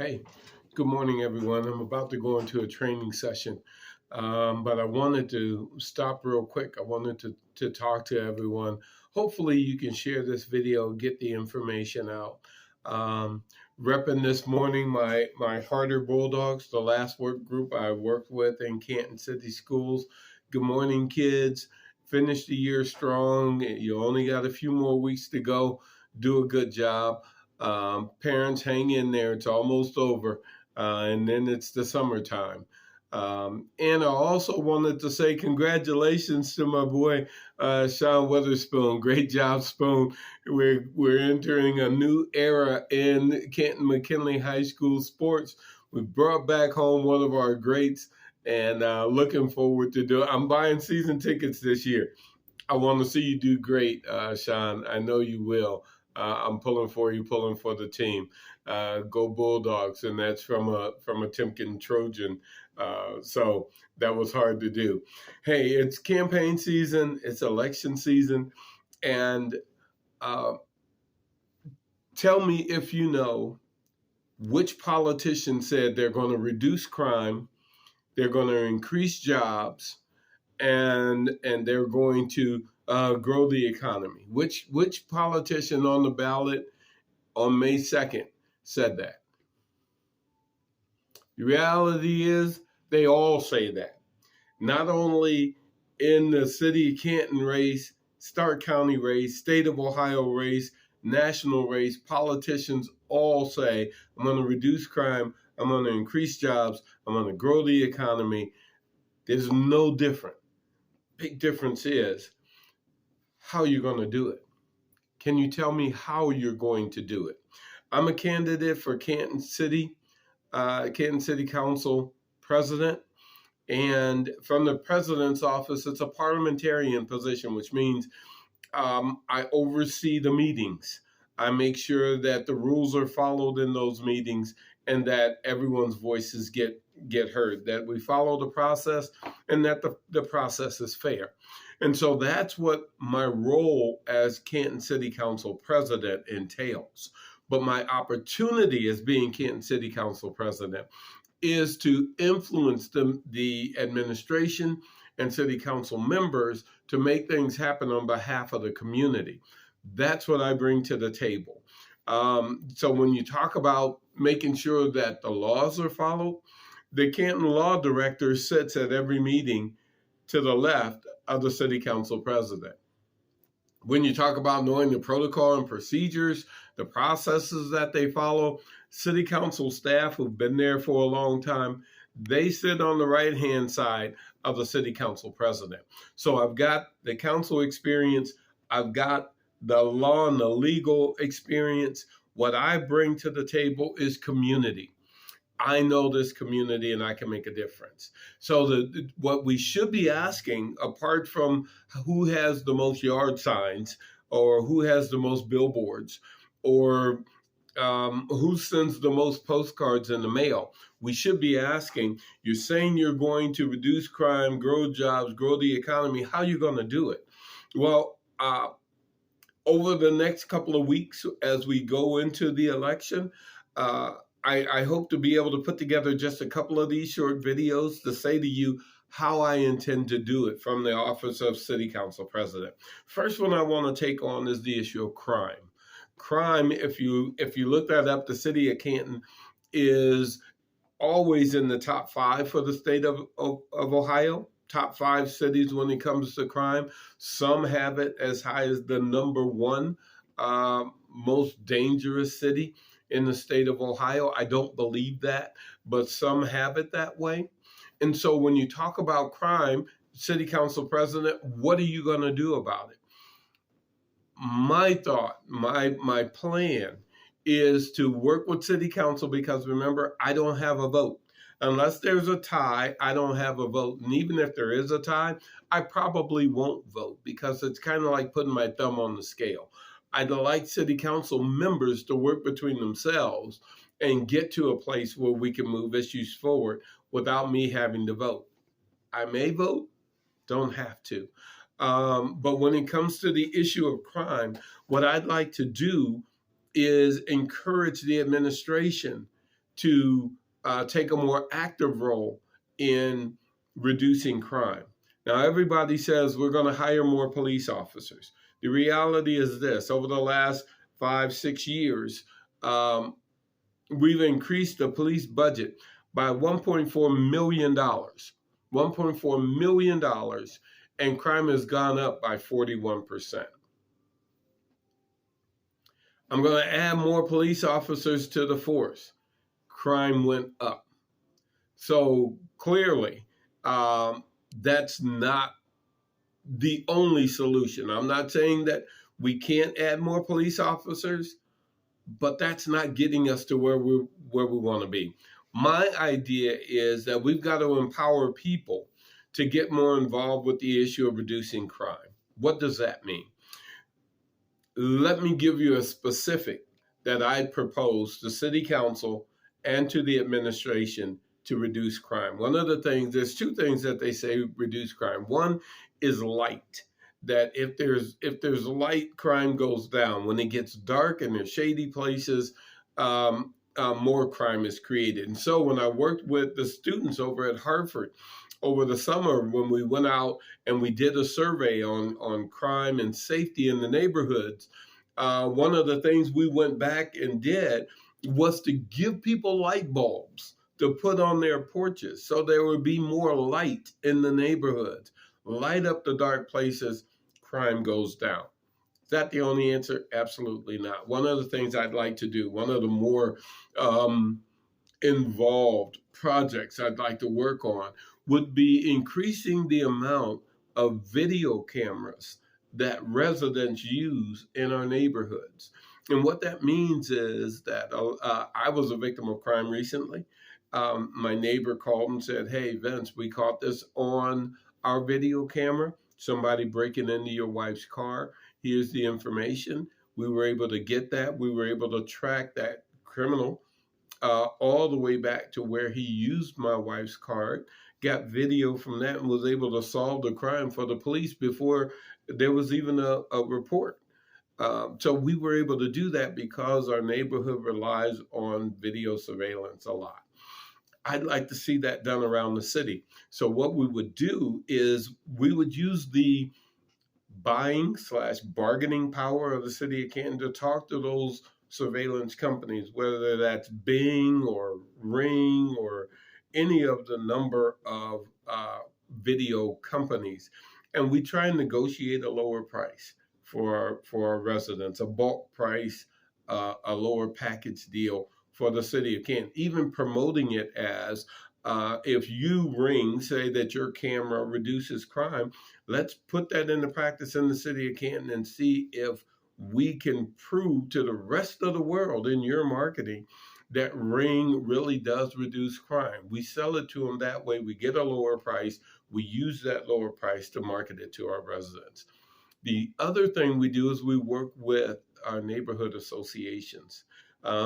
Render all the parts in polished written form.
Hey, good morning, everyone. I'm about to go into a training session, but I wanted to stop real quick. I wanted to talk to everyone. Hopefully, you can share this video, get the information out. Repping this morning, my Harder Bulldogs, the last work group I worked with in Canton City Schools. Good morning, kids. Finish the year strong. You only got a few more weeks to go. Do a good job. Parents, hang in there. It's almost over. And then it's the summertime. And I also wanted to say congratulations to my boy, Sean Witherspoon. Great job, Spoon. We're entering a new era in Canton McKinley High School sports. We brought back home one of our greats, and looking forward to do it. I'm buying season tickets this year. I want to see you do great, Sean. I know you will. I'm pulling for you, pulling for the team. Go Bulldogs, and that's from a Timken Trojan. So that was hard to do. Hey, it's campaign season, it's election season, and tell me if you know which politician said they're going to reduce crime, they're going to increase jobs, and they're going to grow the economy. Which politician on the ballot on May 2nd said that? The reality is they all say that. Not only in the city of Canton race, Stark County race, state of Ohio race, national race, politicians all say, I'm going to reduce crime, I'm going to increase jobs, I'm going to grow the economy. There's no different. Big difference is how you're going to do it. Can you tell me how you're going to do it? I'm a candidate for Canton City Council President. And from the president's office, it's a parliamentarian position, which means I oversee the meetings. I make sure that the rules are followed in those meetings and that everyone's voices get heard, that we follow the process and that the process is fair. And so that's what my role as Canton City Council President entails. But my opportunity as being Canton City Council President is to influence the administration and city council members to make things happen on behalf of the community. That's what I bring to the table. So when you talk about making sure that the laws are followed, the Canton Law Director sits at every meeting to the left of the city council president. When you talk about knowing the protocol and procedures, the processes that they follow, city council staff who've been there for a long time, they sit on the right-hand side of the city council president. So I've got the council experience, I've got the law and the legal experience. What I bring to the table is community. I know this community and I can make a difference. So what we should be asking, apart from who has the most yard signs or who has the most billboards or who sends the most postcards in the mail, we should be asking, you're saying you're going to reduce crime, grow jobs, grow the economy. How are you going to do it? Well, over the next couple of weeks as we go into the election, I hope to be able to put together just a couple of these short videos to say to you how I intend to do it from the office of City Council President. First one I want to take on is the issue of crime. Crime, if you look that up, the city of Canton is always in the top 5 for the state of Ohio. Top 5 cities when it comes to crime. Some have it as high as the number 1 most dangerous city in the state of Ohio. I don't believe that, but some have it that way. And so when you talk about crime, City Council President, what are you going to do about it? My thought, my plan is to work with City Council because remember, I don't have a vote. Unless there's a tie, I don't have a vote. And even if there is a tie, I probably won't vote because it's kind of like putting my thumb on the scale. I'd like city council members to work between themselves and get to a place where we can move issues forward without me having to vote. I may vote, don't have to. But when it comes to the issue of crime, what I'd like to do is encourage the administration to take a more active role in reducing crime. Now, everybody says we're going to hire more police officers. The reality is this: over the last 5-6 years, we've increased the police budget by $1.4 million. $1.4 million, and crime has gone up by 41%. I'm going to add more police officers to the force. Crime went up. So clearly, that's not the only solution. I'm not saying that we can't add more police officers, but that's not getting us to where we want to be. My idea is that we've got to empower people to get more involved with the issue of reducing crime. What does that mean? Let me give you a specific that I propose to City Council and to the administration to reduce crime. One of the things, there's two things that they say reduce crime. One is light. That if there's light, crime goes down. When it gets dark and there's shady places, more crime is created. And so when I worked with the students over at Hartford over the summer, when we went out and we did a survey on crime and safety in the neighborhoods, one of the things we went back and did was to give people light bulbs to put on their porches so there would be more light in the neighborhoods. Light up the dark places, crime goes down. Is that the only answer? Absolutely not. One of the things I'd like to do, one of the more involved projects I'd like to work on would be increasing the amount of video cameras that residents use in our neighborhoods. And what that means is that I was a victim of crime recently. My neighbor called and said, "Hey, Vince, we caught this on our video camera, somebody breaking into your wife's car. Here's the information." We were able to get that. We were able to track that criminal all the way back to where he used my wife's card, got video from that, and was able to solve the crime for the police before there was even a report. So we were able to do that because our neighborhood relies on video surveillance a lot. I'd like to see that done around the city. So what we would do is we would use the buying/bargaining power of the city of Canton to talk to those surveillance companies, whether that's Bing or Ring or any of the number of video companies. And we try and negotiate a lower price for our residents, a bulk price, a lower package deal for the city of Canton, even promoting it as if you Ring say that your camera reduces crime, let's put that into practice in the city of Canton and see if we can prove to the rest of the world in your marketing that Ring really does reduce crime. We sell it to them that way. We get a lower price. We use that lower price to market it to our residents. The other thing we do is we work with our neighborhood associations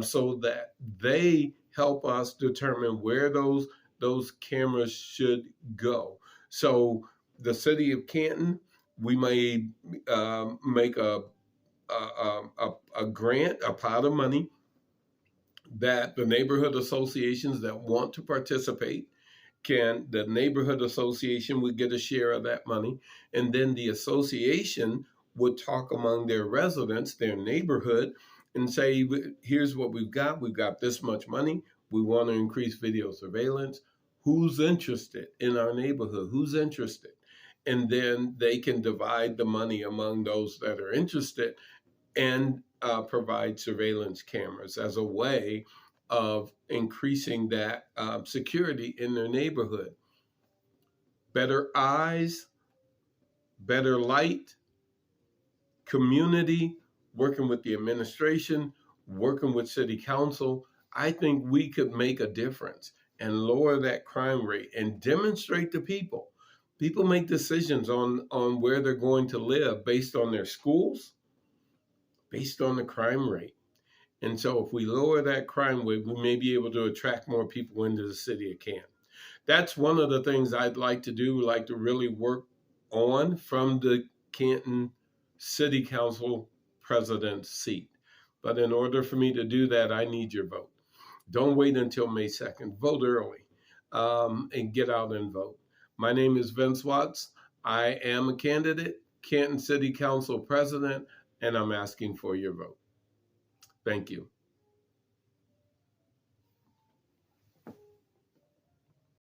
so that they help us determine where those cameras should go. So the city of Canton, we may make a grant, a pot of money that the neighborhood associations that want to participate the neighborhood association would get a share of that money, and then the association would talk among their residents, their neighborhood, and say, here's what we've got this much money, we want to increase video surveillance, who's interested in our neighborhood, who's interested? And then they can divide the money among those that are interested and provide surveillance cameras as a way of increasing that security in their neighborhood. Better eyes, better light, community, working with the administration, working with city council. I think we could make a difference and lower that crime rate and demonstrate to people. People make decisions on where they're going to live based on their schools, based on the crime rate. And so if we lower that crime rate, we may be able to attract more people into the city of Canton. That's one of the things I'd like to do, like to really work on from the Canton City Council President seat. But in order for me to do that, I need your vote. Don't wait until May 2nd. Vote early and get out and vote. My name is Vince Watts. I am a candidate, Canton City Council President, and I'm asking for your vote. Thank you.